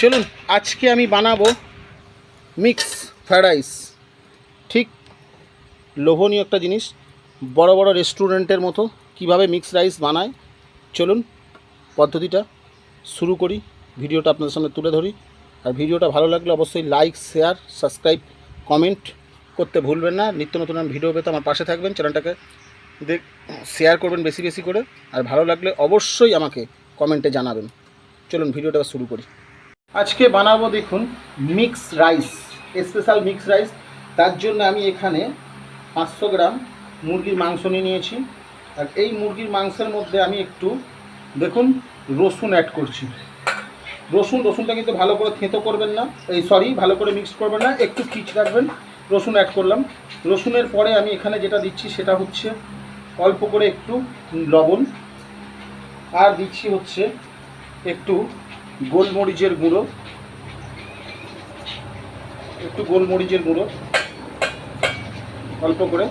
চলুন আজকে আমি বানাবো মিক্স ফ্রাইড রাইস। ঠিক লোভনীয় একটা জিনিস, বড় বড় রেস্টুরেন্টের মতো কিভাবে মিক্স রাইস বানায়। চলুন পদ্ধতিটা শুরু করি, ভিডিওটা আপনাদের সামনে তুলে ধরি। আর ভিডিওটা ভালো লাগলে অবশ্যই লাইক, শেয়ার, সাবস্ক্রাইব, কমেন্ট করতে ভুলবেন না। নিত্য নতুন ভিডিও পেতে আমার পাশে থাকবেন, চ্যানেলটাকে শেয়ার করবেন বেশি বেশি করে। আর ভালো লাগলে অবশ্যই আমাকে কমেন্টে জানাবেন। চলুন ভিডিওটা শুরু করি। আজকে বানাবো দেখুন mix rice, special mix rice. তার জন্য আমি এখানে 500 গ্রাম মুরগির মাংস নিয়ে নিয়েছি। আর এই মুরগির মাংসের মধ্যে আমি একটু দেখুন রসুন অ্যাড করছি। রসুনটা কিন্তু ভালো করে থেঁতো করবেন না, ভালো করে মিক্স করবেন না, একটু খিচ রাখবেন। রসুন অ্যাড করলাম। রসুনের পরে আমি এখানে যেটা দিচ্ছি সেটা হচ্ছে অল্প করে একটু লবণ, আর দিচ্ছি হচ্ছে একটু গোলমরিচের গুঁড়ো, অল্প করে।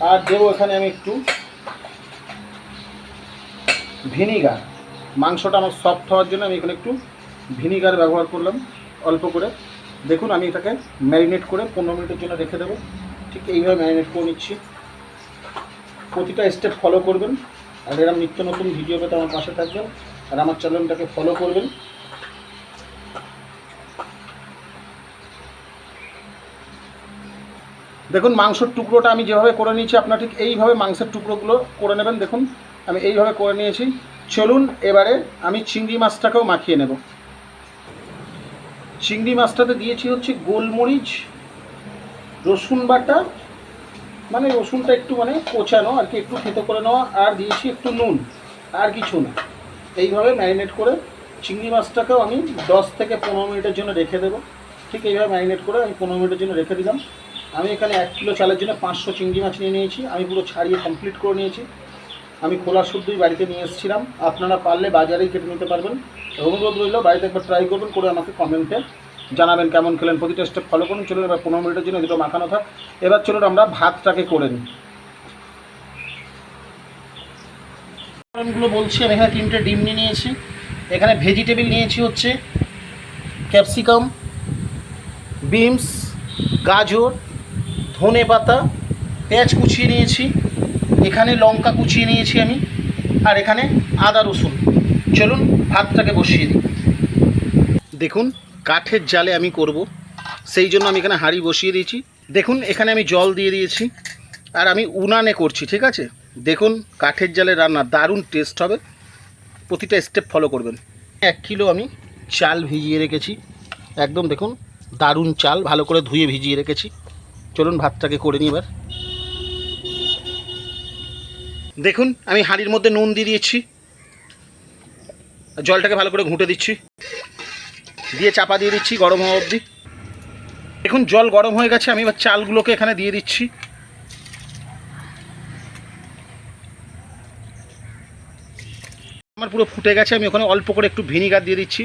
আর দেবো এখানে আমি একটু ভিনিগার। মাংসটা আমার সফট হওয়ার জন্য আমি এখানে একটু ভিনিগার ব্যবহার করলাম অল্প করে। দেখুন আমি এটাকে ম্যারিনেট করে 15 মিনিটের জন্য রেখে দেবো। ঠিক এইভাবে ম্যারিনেট করে নিচ্ছি। প্রতিটা স্টেপ ফলো করবেন। আর এরকম নিত্য নতুন ভিডিও পেতে আমার পাশে থাকবেন আর আমার চ্যানেলটাকে ফলো করবেন। দেখুন মাংসের টুকরোটা আমি যেভাবে করে নিয়েছি আপনারা ঠিক এইভাবে মাংসের টুকরোগুলো করে নেবেন। দেখুন আমি এইভাবে করে নিয়েছি। চলুন এবারে আমি চিংড়ি মাছটাকেও মাখিয়ে নেব। চিংড়ি মাছটাতে দিয়েছি হচ্ছে গোলমরিচ, রসুন বাটা, মানে রসুনটা একটু কোচানো আর কি, একটু থেতো করে নেওয়া, আর দিয়েছি একটু নুন, আর কিছু না। এইভাবে ম্যারিনেট করে চিংড়ি মাছটাকেও আমি 10 থেকে 15 মিনিটের জন্য রেখে দেবো। ঠিক এইভাবে ম্যারিনেট করে আমি 15 মিনিটের জন্য রেখে দিলাম। আমি এখানে 1 কিলো চালের জন্য 500 চিংড়ি মাছ নিয়ে নিয়েছি। আমি পুরো ছাড়িয়ে কমপ্লিট করে নিয়েছি। আমি খোলা শুদ্ধই বাড়িতে নিয়ে এসেছিলাম। আপনারা পারলে বাজারেই কেটে নিতে পারবেন। অনুরোধ রইল বাড়িতে একবার ট্রাই করবেন, করে আমাকে কমেন্টে জানাবেন কেমন খেলেন। প্রতিটা স্টেপ ফলো করুন। চলুন এবার 15 মিনিটের জন্য দুটো মাখানো থাক। এবার চলুন আমরা ভাতটাকে করে নিই। বলছি আমি এখানে 3টে ডিম নিয়ে নিয়েছি। এখানে ভেজিটেবিল নিয়েছি হচ্ছে ক্যাপসিকাম, বিনস, গাজর, ধনে পাতা, পেঁয়াজ কুচিয়ে নিয়েছি, এখানে লঙ্কা কুচিয়ে নিয়েছি আমি, আর এখানে আদা রসুন। চলুন ভাতটাকে বসিয়ে দিই। দেখুন কাঠের জালে আমি করব, সেই জন্য আমি এখানে হাঁড়ি বসিয়ে দিয়েছি। দেখুন এখানে আমি জল দিয়ে দিয়েছি, আর আমি উনানে করছি, ঠিক আছে। দেখুন কাঠের জালে রান্না দারুণ টেস্ট হবে। প্রতিটা স্টেপ ফলো করবেন। 1 কিলো আমি চাল ভিজিয়ে রেখেছি, একদম দেখুন দারুণ চাল, ভালো করে ধুয়ে ভিজিয়ে রেখেছি। চলুন ভাতটাকে করে নিই এবার। দেখুন আমি হাঁড়ির মধ্যে নুন দিয়ে দিয়েছি, জলটাকে ভালো করে ঘুঁটে দিচ্ছি, দিয়ে চাপা দিয়ে দিচ্ছি গরম হওয়া অবধি। দেখুন জল গরম হয়ে গেছে। আমি এবার চালগুলোকে এখানে দিয়ে দিচ্ছি। আমার পুরো ফুটে গেছে। আমি ওখানে অল্প করে একটু ভিনিগার দিয়ে দিচ্ছি।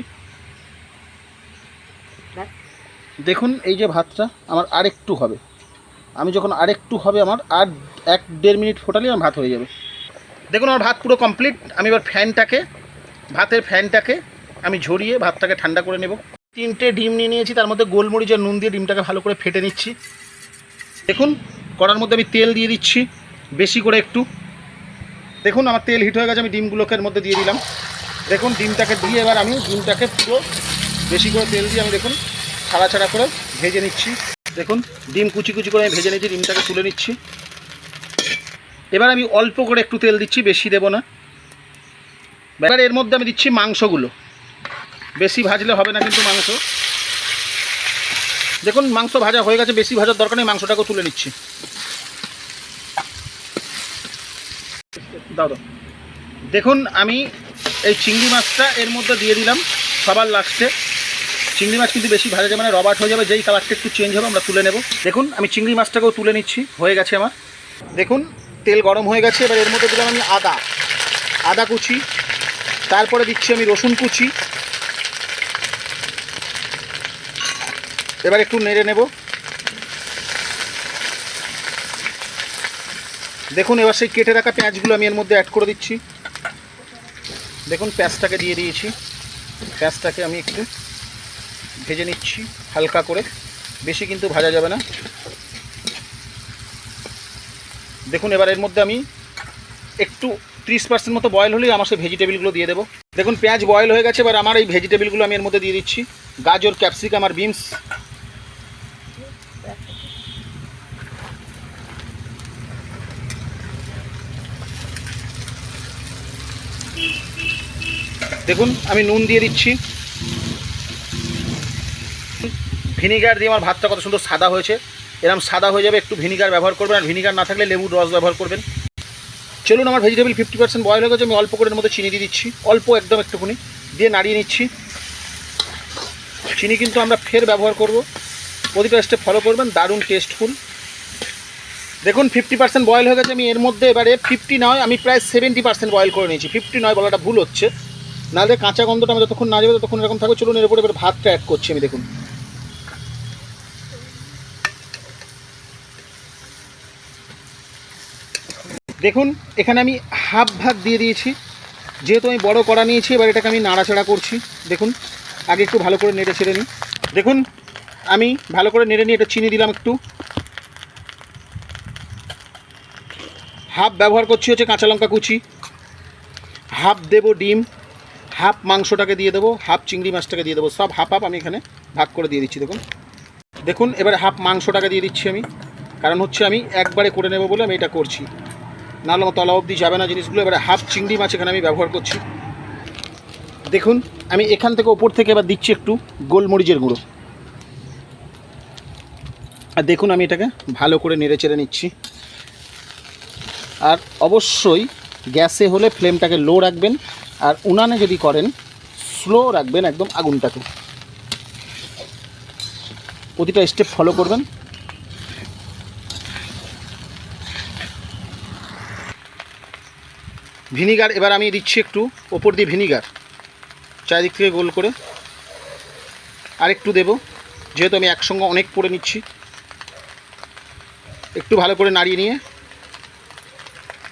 দেখুন এই যে ভাতটা আমার আরেকটু হবে, আমি যখন আরেকটু হবে আমার আর 1-1.5 মিনিট ফোটালেই আমার ভাত হয়ে যাবে। দেখুন আমার ভাত পুরো কমপ্লিট। আমি এবার ভাতের ফ্যানটাকে আমি ঝরিয়ে ভাতটাকে ঠান্ডা করে নেব। 3টে ডিম নিয়ে নিয়েছি, তার মধ্যে গোলমরিচ আর নুন দিয়ে ডিমটাকে ভালো করে ফেটে নিচ্ছি। দেখুন কড়ার মধ্যে আমি তেল দিয়ে দিচ্ছি বেশি করে একটু। দেখুন আমার তেল হিট হয়ে গেছে, আমি ডিমগুলোকে এর মধ্যে দিয়ে দিলাম। দেখুন ডিমটাকে দিয়ে এবার আমি ডিমটাকে পুরো বেশি করে তেল দিয়ে আমি দেখুন ছাড়া করে ভেজে নিচ্ছি। দেখুন ডিম কুচি করে আমি ভেজে নিচ্ছি, ডিমটাকে তুলে নিচ্ছি। এবার আমি অল্প করে একটু তেল দিচ্ছি, বেশি দেব না। এবার এর মধ্যে আমি দিচ্ছি মাংসগুলো। বেশি ভাজলে হবে না কিন্তু মাংস। দেখুন মাংস ভাজা হয়ে গেছে, বেশি ভাজার দরকার নেই। মাংসটাকেও তুলে নিচ্ছি। দাও। দেখুন আমি এই চিংড়ি মাছটা এর মধ্যে দিয়ে দিলাম সবার লাস্টে। চিংড়ি মাছ কিন্তু বেশি ভাজা যাবে না, রবার্ট হয়ে যাবে। যেই কালারটা একটু চেঞ্জ হবে আমরা তুলে নেব। দেখুন আমি চিংড়ি মাছটাকেও তুলে নিচ্ছি, হয়ে গেছে আমার। দেখুন তেল গরম হয়ে গেছে। এবার এর মধ্যে দিলাম আমি আদা কুচি, তারপরে দিচ্ছি আমি রসুন কুচি। এবার একটু নেড়ে নেব। দেখুন এবার সেই কেটে রাখা পেঁয়াজগুলো আমি এর মধ্যে অ্যাড করে দিচ্ছি। দেখুন পেঁয়াজটাকে দিয়ে দিয়েছি, পেঁয়াজটাকে আমি একটু ভেজে নিচ্ছি হালকা করে, বেশি কিন্তু ভাজা যাবে না। দেখুন এবার এর মধ্যে আমি একটু 30% মতো বয়েল হলেই আমার সেই ভেজিটেবিলগুলো দিয়ে দেবো। দেখুন পেঁয়াজ বয়েল হয়ে গেছে, এবার আমার এই ভেজিটেবিলগুলো আমি এর মধ্যে দিয়ে দিচ্ছি, গাজর, ক্যাপসিকাম আর বিনস। দেখুন আমি নুন দিয়ে দিচ্ছি, ভিনিগার দিয়ে আমার ভাতটা কত সুন্দর সাদা হয়েছে। এরকম সাদা হয়ে যাবে, একটু ভিনিগার ব্যবহার করবেন, আর ভিনিগার না থাকলে লেবুর রস ব্যবহার করবেন। চলুন আমার ভেজিটেবিল 50% বয়েল হয়ে গেছে, আমি অল্প করে এর মধ্যে চিনি দিয়ে দিচ্ছি, অল্প একদম একটুখানি দিয়ে নাড়িয়ে নিচ্ছি। চিনি কিন্তু আমরা ফের ব্যবহার করব, প্রতিটা স্টেপ ফলো করবেন, দারুণ টেস্টফুল। দেখুন 50% বয়েল হয়ে গেছে, আমি এর মধ্যে এবারে 50 নয়, আমি প্রায় 70% বয়েল করে নিয়েছি। 50 নয় বলাটা ভুল হচ্ছে, নাহলে কাঁচা গন্ধটা আমি যতক্ষণ না যাবে ততক্ষণ এরকম থাকবে। চলুন এর উপরে এবার ভাতটা অ্যাড করছি আমি। দেখুন দেখুন এখানে আমি হাফ ভাত দিয়ে দিয়েছি, যেহেতু আমি বড় কড়া নিয়েছি, এবার এটাকে আমি নাড়াচাড়া করছি। দেখুন আগে একটু ভালো করে নেড়ে ছেড়ে নিই। দেখুন আমি ভালো করে নেড়ে নিয়ে এটা চিনি দিলাম একটু, হাফ ব্যবহার করছি হচ্ছে কাঁচা লঙ্কা কুচি, হাফ দেবো ডিম, হাফ মাংসটাকে দিয়ে দেবো, হাফ চিংড়ি মাছটাকে দিয়ে দেবো, সব হাফ হাফ আমি এখানে ভাগ করে দিয়ে দিচ্ছি। দেখুন দেখুন এবারে হাফ মাংসটাকে দিয়ে দিচ্ছি আমি, কারণ হচ্ছে আমি একবারে করে নেব বলে আমি এটা করছি, নাহলে আমার তলা অবধি যাবে না জিনিসগুলো। এবারে হাফ চিংড়ি মাছ এখানে আমি ব্যবহার করছি। দেখুন আমি এখান থেকে ওপর থেকে এবার দিচ্ছি একটু গোলমরিচের গুঁড়ো, আর দেখুন আমি এটাকে ভালো করে নেড়ে চেড়ে নিচ্ছি। আর অবশ্যই গ্যাসে হলে ফ্লেমটাকে লো রাখবেন, আর উনানে যদি করেন স্লো রাখবেন একদম আগুনটাকে। প্রতিটা স্টেপ ফলো করবেন। ভিনিগার এবার আমি দিচ্ছি একটু ওপর দিয়ে ভিনিগার, চারিদিক থেকে গোল করে আর একটু দেবো, যেহেতু আমি একসঙ্গে অনেক করে নিচ্ছি। একটু ভালো করে নাড়িয়ে নিয়ে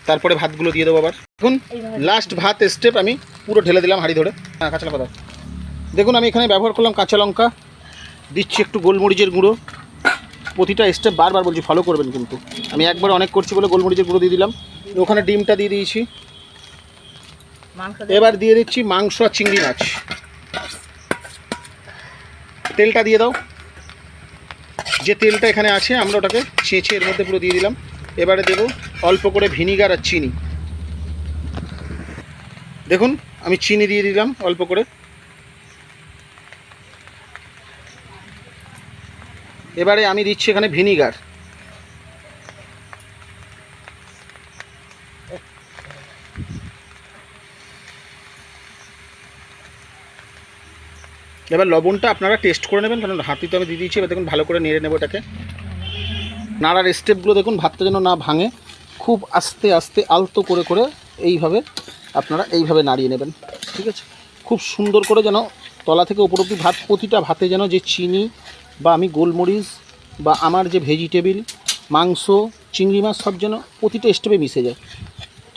তারপরে ভাতগুলো দিয়ে দেবো আবার। দেখুন লাস্ট ভাত স্টেপ আমি পুরো ঢেলে দিলাম হাঁড়ি ধরে। হ্যাঁ কাঁচা লঙ্কা দাও। দেখুন আমি এখানে ব্যবহার করলাম কাঁচা লঙ্কা, দিচ্ছি একটু গোলমরিচের গুঁড়ো। প্রতিটা স্টেপ বারবার বলছি ফলো করবেন, কিন্তু আমি একবার অনেক করছি বলে গোলমরিচের গুঁড়ো দিয়ে দিলাম। ওখানে ডিমটা দিয়ে দিয়েছি, এবার দিয়ে দিচ্ছি মাংস আর চিংড়ি মাছ। তেলটা দিয়ে দাও, যে তেলটা এখানে আছে আমরা ওটাকে ছেঁচে এর মধ্যে পুরো দিয়ে দিলাম। এবারে দেবো অল্প করে ভিনিগার আর চিনি। দেখুন আমি চিনি দিয়ে দিলাম অল্প করে। এবারে আমি দিচ্ছি এখানে ভিনিগার। এবার লবণটা আপনারা টেস্ট করে নেবেন, কারণ হাতি তো আমি দিয়ে দিয়েছি। এবার দেখুন ভালো করে নেড়ে নেবো এটাকে। নাড়ার স্টেপগুলো দেখুন, ভাতটা যেন না ভাঙে, খুব আস্তে আস্তে আলতো করে করে এইভাবে আপনারা এইভাবে নাড়িয়ে নেবেন, ঠিক আছে? খুব সুন্দর করে যেন তলা থেকে উপর অবধি ভাত, প্রতিটা ভাতে যেন যে চিনি বা আমি গোলমরিচ বা আমার যে ভেজিটেবিল, মাংস, চিংড়ি মাছ সব যেন প্রতিটা স্টেপে মিশে যায়,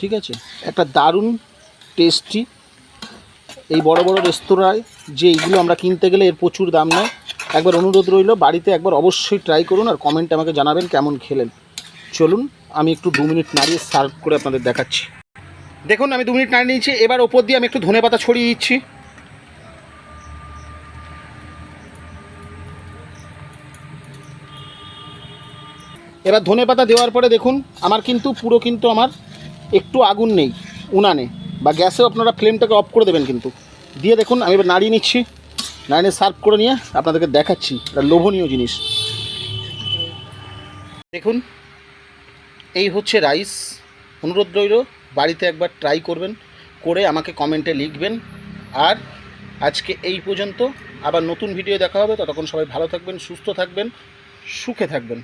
ঠিক আছে? একটা দারুণ টেস্টি এই বড় বড় রেস্তোরাঁয় যে এইগুলো আমরা কিনতে গেলে এর প্রচুর দাম নেয়। একবার অনুরোধ রইল, বাড়িতে একবার অবশ্যই ট্রাই করুন, আর কমেন্টে আমাকে জানাবেন কেমন খেলেন। চলুন আমি একটু 2 মিনিট নাড়িয়ে সার্ভ করে আপনাদের দেখাচ্ছি। দেখুন আমি 2 মিনিট নাড়িয়ে নিয়েছি। এবার ওপর দিয়ে আমি একটু ধনেপাতা ছড়িয়ে দিচ্ছি। এবার ধনেপাতা দেওয়ার পরে দেখুন আমার কিন্তু পুরো কিন্তু আমার একটু আগুন নেই উনানে বা গ্যাসেও, আপনারা ফ্লেমটাকে অফ করে দেবেন কিন্তু। দিয়ে দেখুন আমি এবার নাড়িয়ে নিচ্ছি, নাড়িয়ে সার্ভ করে নিয়ে আপনাদেরকে দেখাচ্ছি একটা লোভনীয় জিনিস। দেখুন এই হচ্ছে রাইস। অনুরোধ রইল বাড়িতে একবার ট্রাই করবেন, করে আমাকে কমেন্টে লিখবেন। আর আজকে এই পর্যন্ত, আবার নতুন ভিডিও দেখা হবে। ততক্ষণ সবাই ভালো থাকবেন, সুস্থ থাকবেন, সুখে থাকবেন।